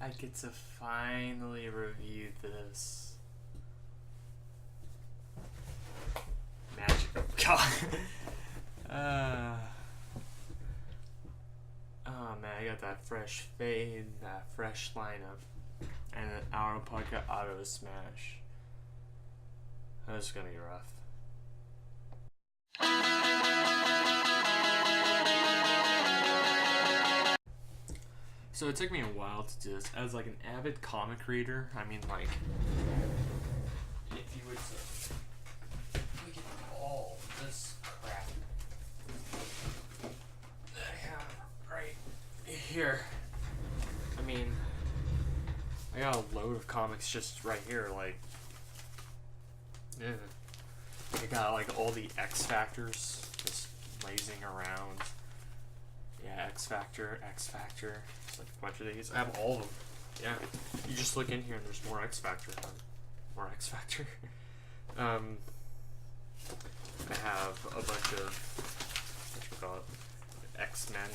I get to finally review this. Magic. God. Oh man, I got that fresh fade, that fresh lineup, and an hour podcast auto smash. That's gonna be rough. So it took me a while to do this. As like an avid comic reader, I mean, like, if you would look at all this crap that I have right here. I mean, I got a load of comics just right here, like, yeah. I got like all the X Factors just lazing around. Yeah, X Factor. There's like a bunch of these. I have all of them. Yeah, you just look in here and there's more X Factor. More X Factor. I have a bunch of, what you call it, X-Men.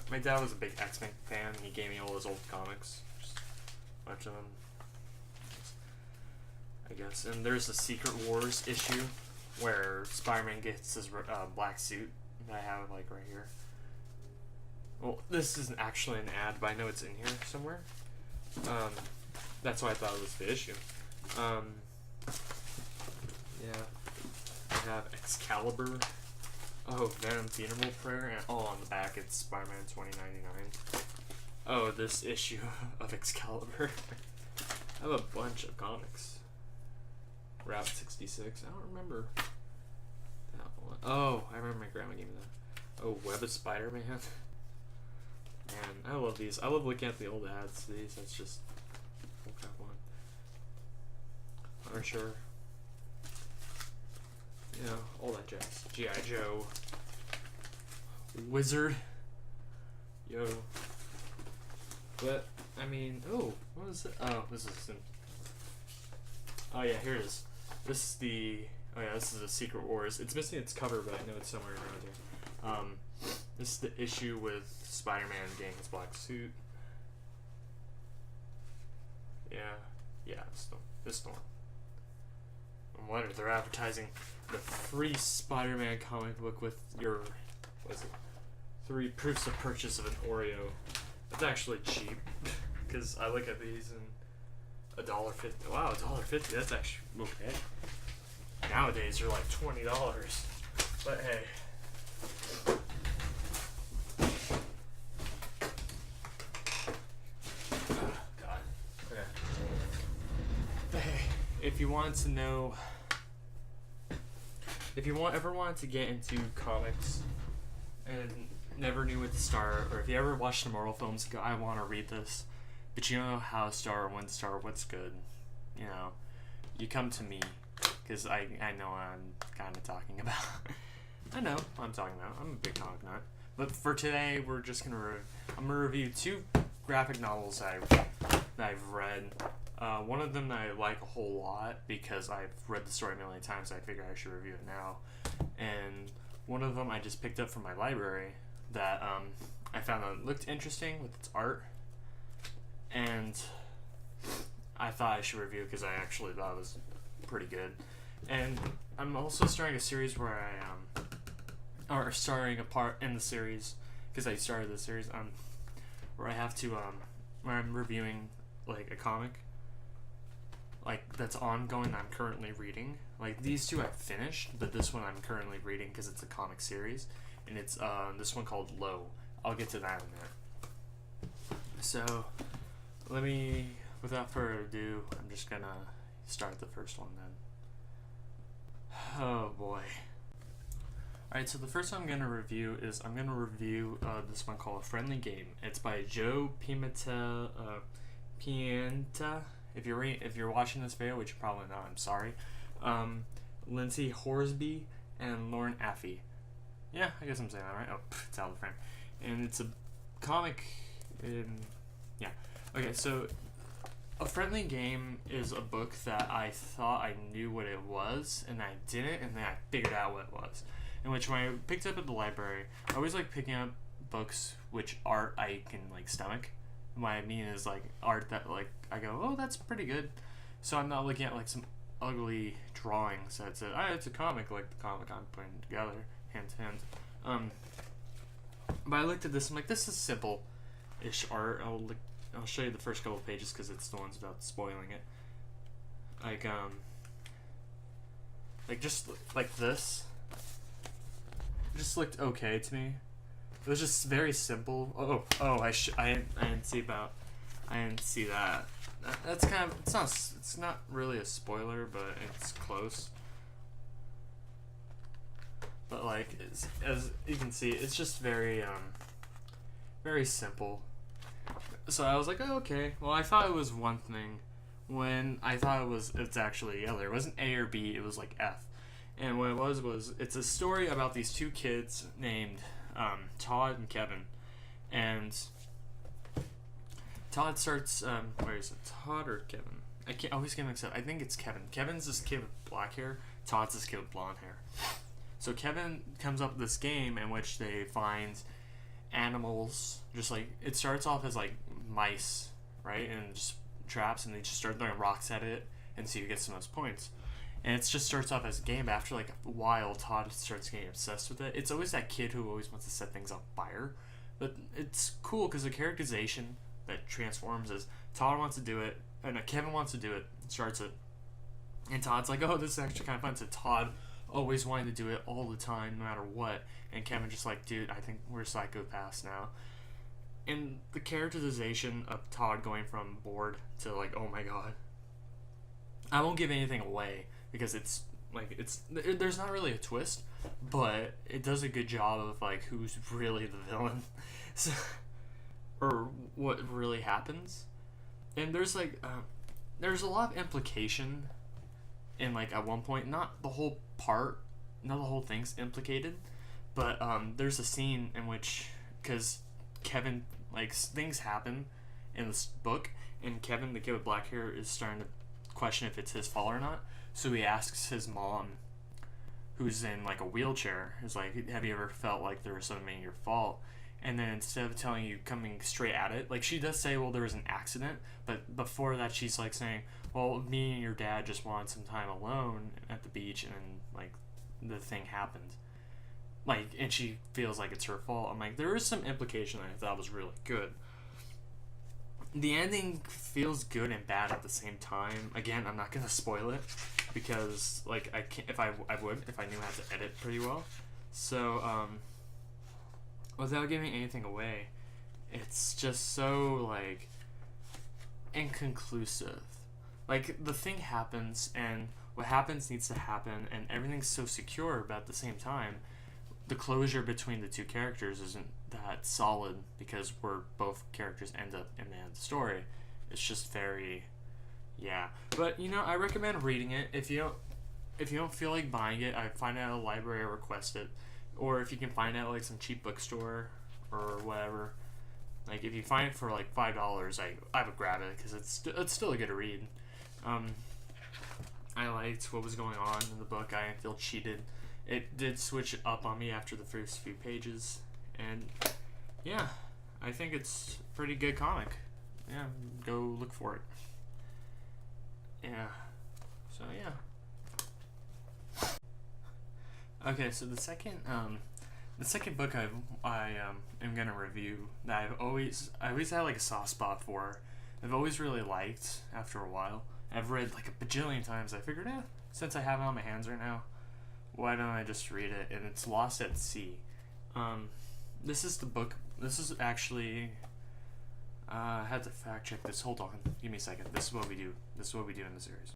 My dad was a big X-Men fan. He gave me all his old comics. Just a bunch of them, I guess. And there's a Secret Wars issue where Spider-Man gets his black suit that I have like right here. Well, this isn't actually an ad, but I know it's in here somewhere. That's why I thought it was the issue. Yeah. I have Excalibur. Oh, Venom Funeral Prayer. And on the back it's Spider-Man 2099. Oh, this issue of Excalibur. I have a bunch of comics. Route 66. I don't remember that one. Oh, I remember my grandma gave me that. Oh, Web of Spider-Man. Man, I love these. I love looking at the old ads to these. That's just one. Archer. You know, all that jazz. G.I. Joe. Wizard. Yo. But, I mean, oh, what is it? Oh, this is in, oh yeah, here it is. This is the, oh yeah, this is a Secret Wars. It's missing its cover, but I know it's somewhere around here. This is the issue with Spider-Man getting his black suit. Yeah, this one. And what are they're advertising the free Spider-Man comic book with your, what is it? 3 proofs of purchase of an Oreo. That's actually cheap, because I look at these and $1.50. Wow, $1.50. That's actually okay. Nowadays they're like $20, but hey. If you want to know, if you ever wanted to get into comics and never knew what to start, or if you ever watched the Marvel films and go, I want to read this, but you don't know how to start, when to start, what's good, you know, you come to me, because I know what I'm kind of talking about. I know what I'm talking about. I'm a big comic nut. But for today, we're just going to I'm going to review 2 graphic novels that I've read. One of them that I like a whole lot because I've read the story a million times, so I figure I should review it now. And one of them I just picked up from my library that I found that looked interesting with its art, and I thought I should review because I actually thought it was pretty good. And I'm also starting a series where or starting a part in the series, because I started the series, where I have to, where I'm reviewing like a comic like that's ongoing that I'm currently reading. Like these 2 I've finished, but this one I'm currently reading because it's a comic series, and it's this one called Low. I'll get to that in a minute. So let me, without further ado, I'm just gonna start the first one then. Oh boy. Alright, so the first one I'm gonna review is this one called A Friendly Game. It's by Joe Pienta. If you're watching this video, which you're probably not, I'm sorry. Lindsay Horsby and Lauren Affey. Yeah, I guess I'm saying that right. Oh, it's out of the frame. And it's a comic yeah. Okay, so A Friendly Game is a book that I thought I knew what it was, and I didn't, and then I figured out what it was. In which, when I picked up at the library, I always like picking up books which art I can like stomach. what I mean is like art that like I go, oh, that's pretty good. So I'm not looking at like some ugly drawings that said, oh, it's a comic, like the comic I'm putting together, hand to hand. But I looked at this, I'm like, this is simple-ish art. I'll show you the first couple of pages because it's the ones without spoiling it. Like just like this, it just looked okay to me. It was just very simple. I didn't see that. That's kind of, it's not really a spoiler, but it's close. But like, as you can see, it's just very simple. So I was like, oh, okay. Well, I thought it was one thing when I thought it's actually the other. It wasn't A or B, it was like F. And what it was it's a story about these two kids named Todd and Kevin. And Todd starts, where is it? Todd or Kevin? I always get mixed up. I think it's Kevin. Kevin's this kid with black hair. Todd's this kid with blonde hair. So Kevin comes up with this game in which they find animals, just like, it starts off as like mice, right? And just traps, and they just start throwing rocks at it and see who gets the most points. And it just starts off as a game, but after like a while, Todd starts getting obsessed with it. It's always that kid who always wants to set things on fire. But it's cool because the characterization that transforms is Todd wants to do it, and Kevin wants to do it, starts it. And Todd's like, oh, this is actually kind of fun. So Todd always wanting to do it all the time, no matter what. And Kevin just like, dude, I think we're psychopaths now. And the characterization of Todd going from bored to like, oh my god. I won't give anything away because there's not really a twist, but it does a good job of like who's really the villain. So, or what really happens. And there's like there's a lot of implication in like at one point, not the whole thing's implicated, but there's a scene in which, because Kevin, like, things happen in this book, and Kevin, the kid with black hair, is starting to question if it's his fault or not. So he asks his mom, who's in like a wheelchair, is like, have you ever felt like there was something your fault? And then instead of telling you, coming straight at it, like, she does say, well, there was an accident, but before that she's like saying, well, me and your dad just wanted some time alone at the beach, and then like the thing happened, like, and she feels like it's her fault. I'm like, there is some implication that I thought was really good. The ending feels good and bad at the same time. Again, I'm not gonna spoil it because like I can't, if I would if I knew how to edit pretty well. So without giving anything away, it's just so like inconclusive. Like, the thing happens, and what happens needs to happen, and everything's so secure, but at the same time, the closure between the two characters isn't that solid because both characters end up in the end of the story. It's just very, yeah. But I recommend reading it. If you don't feel like buying it, I find it at a library or request it, or if you can find it at like some cheap bookstore or whatever. Like, if you find it for like $5, I would grab it because it's still a good read. I liked what was going on in the book. I didn't feel cheated. It did switch up on me after the first few pages, and yeah, I think it's a pretty good comic. Yeah, go look for it. Yeah, so yeah. Okay, so the second book I am gonna review that I always had like a soft spot for. I've always really liked after a while. I've read like a bajillion times. I figured, since I have it on my hands right now, why don't I just read it? And it's Lost at Sea. This is the book. This is actually. I had to fact check this. Hold on. Give me a second. This is what we do. This is what we do in the series.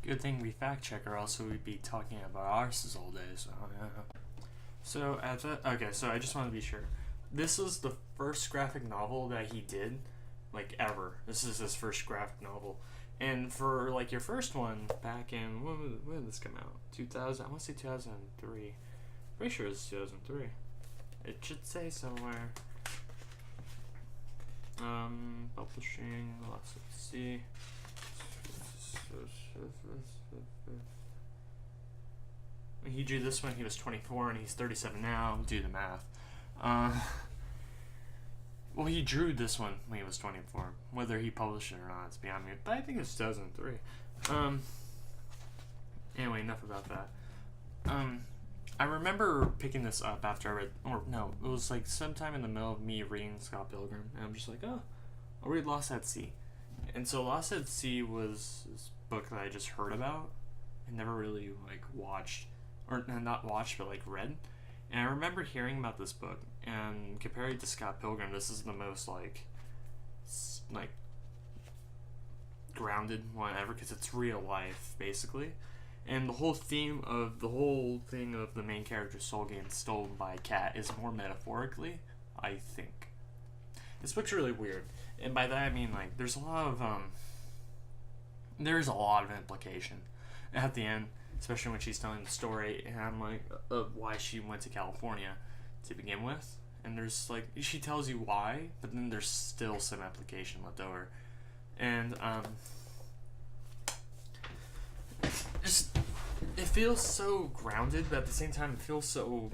Good thing we fact check, or else we'd be talking about arses all day. So so I just want to be sure. This is the first graphic novel that he did, like, ever. This is his first graphic novel. And for like your first one back in, when did this come out? 2000. I want to say 2003. Pretty sure it's 2003. It should say somewhere. Publishing. Let's see. When he drew this one, he was 24, and he's 37 now. Do the math. Well, he drew this one when he was 24. Whether he published it or not, it's beyond me. But I think it's 2003. Anyway, enough about that. I remember picking this up after I read, or no, it was like sometime in the middle of me reading Scott Pilgrim, and I'm just like, oh, I'll read Lost at Sea. And so Lost at Sea was this book that I just heard about and never really like watched, or not watched, but like read. And I remember hearing about this book, and comparing it to Scott Pilgrim, this is the most like grounded one ever, because it's real life basically. And the whole thing of the main character's soul getting stolen by a cat is more metaphorically, I think. This book's really weird, and by that I mean like there's a lot of implication at the end, especially when she's telling the story, and I'm like, of why she went to California to begin with. And there's like, she tells you why, but then there's still some application left over. And it feels so grounded, but at the same time it feels so,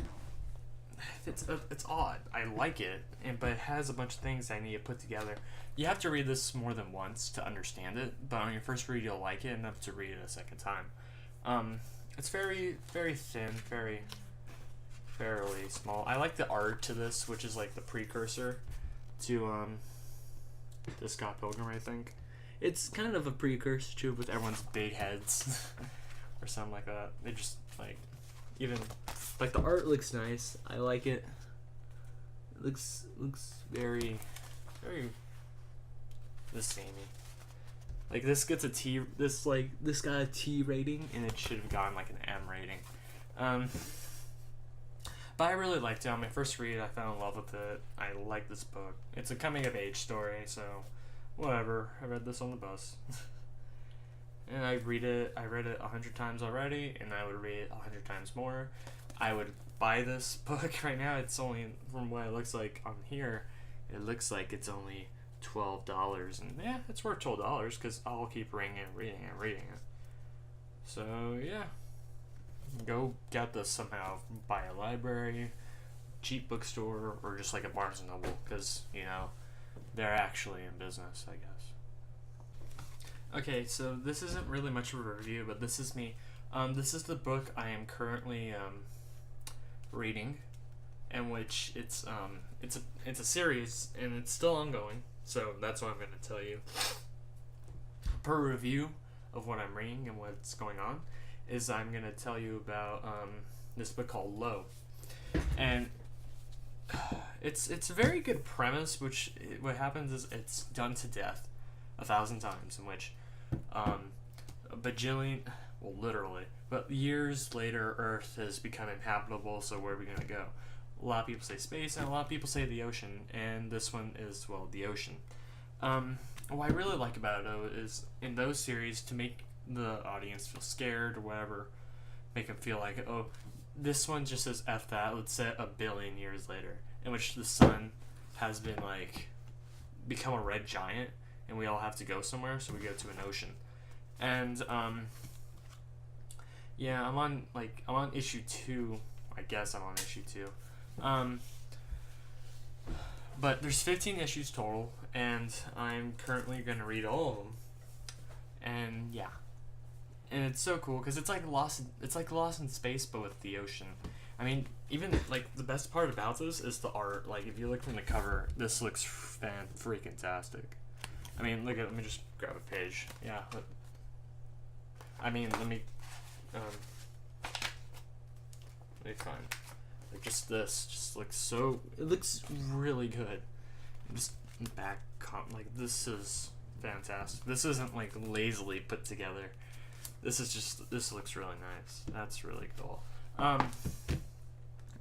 it's odd. I like it, but it has a bunch of things I need to put together. You have to read this more than once to understand it, but on your first read you'll like it enough to read it a second time. It's very, very thin, fairly small. I like the art to this, which is like the precursor to Scott Pilgrim, I think. It's kind of a precursor to, with everyone's big heads or something like that. They just like, even like the art looks nice. I like it. It looks very, very the samey. Like this gets a T. This got a T rating, and it should have gotten like an M rating. But I really liked it. On my first read, I fell in love with it. I like this book. It's a coming of age story, so whatever. I read this on the bus, and I read it 100 times already, and I would read it 100 times more. I would buy this book right now. It's only, from what it looks like on here, it looks like it's only $12, and yeah, it's worth $12 because I'll keep reading it. So yeah, go get this somehow by a library, cheap bookstore, or just like a Barnes and Noble, because they're actually in business, I guess. Okay, so this isn't really much of a review, but this is me. This is the book I am currently reading, in which it's a series, and it's still ongoing. So that's what I'm going to tell you. Per review of what I'm reading and what's going on, is I'm going to tell you about this book called Low. And it's a very good premise, which what happens is it's done to death 1,000 times, in which a bajillion, well literally, but years later Earth has become inhabitable, so where are we going to go? A lot of people say space, and a lot of people say the ocean, and this one is, well, the ocean. What I really like about it, though, is in those series, to make the audience feel scared or whatever, make them feel like, oh, this one just says F that, let's say 1 billion years later, in which the sun has been, like, become a red giant, and we all have to go somewhere, so we go to an ocean. And, yeah, I'm on issue 2, I guess I'm on issue 2. But there's 15 issues total, and I'm currently going to read all of them. And yeah, and it's so cool because it's like Lost in Space, but with the ocean. I mean, even like the best part about this is the art. Like if you look from the cover, this looks freaking-tastic. I mean, let me just grab a page. Yeah. Let me find. Like just this just looks so, it looks really good. Just back like this is fantastic. This isn't like lazily put together. This looks really nice. That's really cool.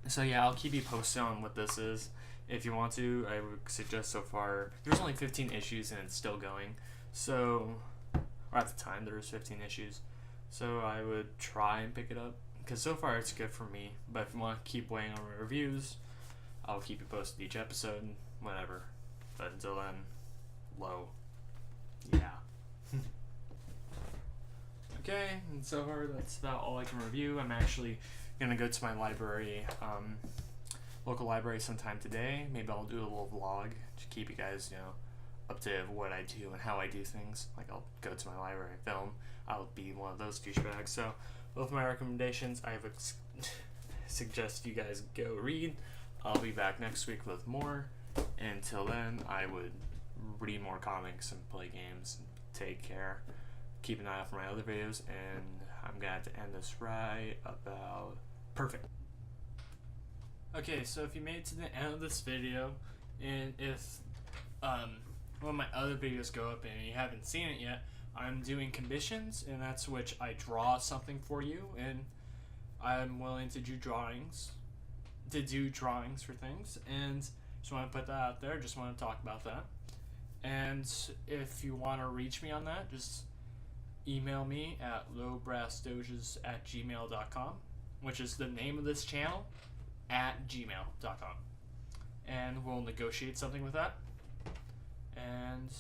So yeah, I'll keep you posted on what this is. If you want to, I would suggest, so far there's only 15 issues and it's still going. So, or at the time there was 15 issues. So I would try and pick it up, because so far it's good for me. But if you want to keep waiting on my reviews, I'll keep you posted each episode, whatever. But until then, Low. Yeah. Okay, and so far that's about all I can review. I'm actually gonna go to my library, local library sometime today. Maybe I'll do a little vlog to keep you guys, up to what I do and how I do things. Like I'll go to my library and film. I'll be one of those douchebags. So both my recommendations, I would suggest you guys go read. I'll be back next week with more. Until then, I would read more comics and play games. Take care. Keep an eye out for my other videos, and I'm gonna have to end this right about perfect. Okay, so if you made it to the end of this video, and if one of my other videos go up and you haven't seen it yet, I'm doing commissions, and that's which I draw something for you, and I'm willing to do drawings for things, and just want to put that out there. Just want to talk about that. And if you want to reach me on that, just email me at LowBrassDoges@gmail.com, which is the name of this channel, at gmail.com. And we'll negotiate something with that. And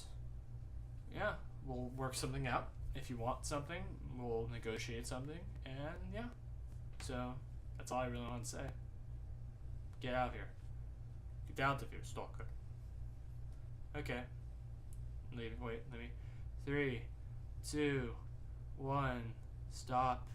yeah, we'll work something out. If you want something, we'll negotiate something. And yeah, so that's all I really want to say. Get out of here. Get down to here, stalker. Okay. Leaving. Wait, let me. 3, 2, 1. Stop.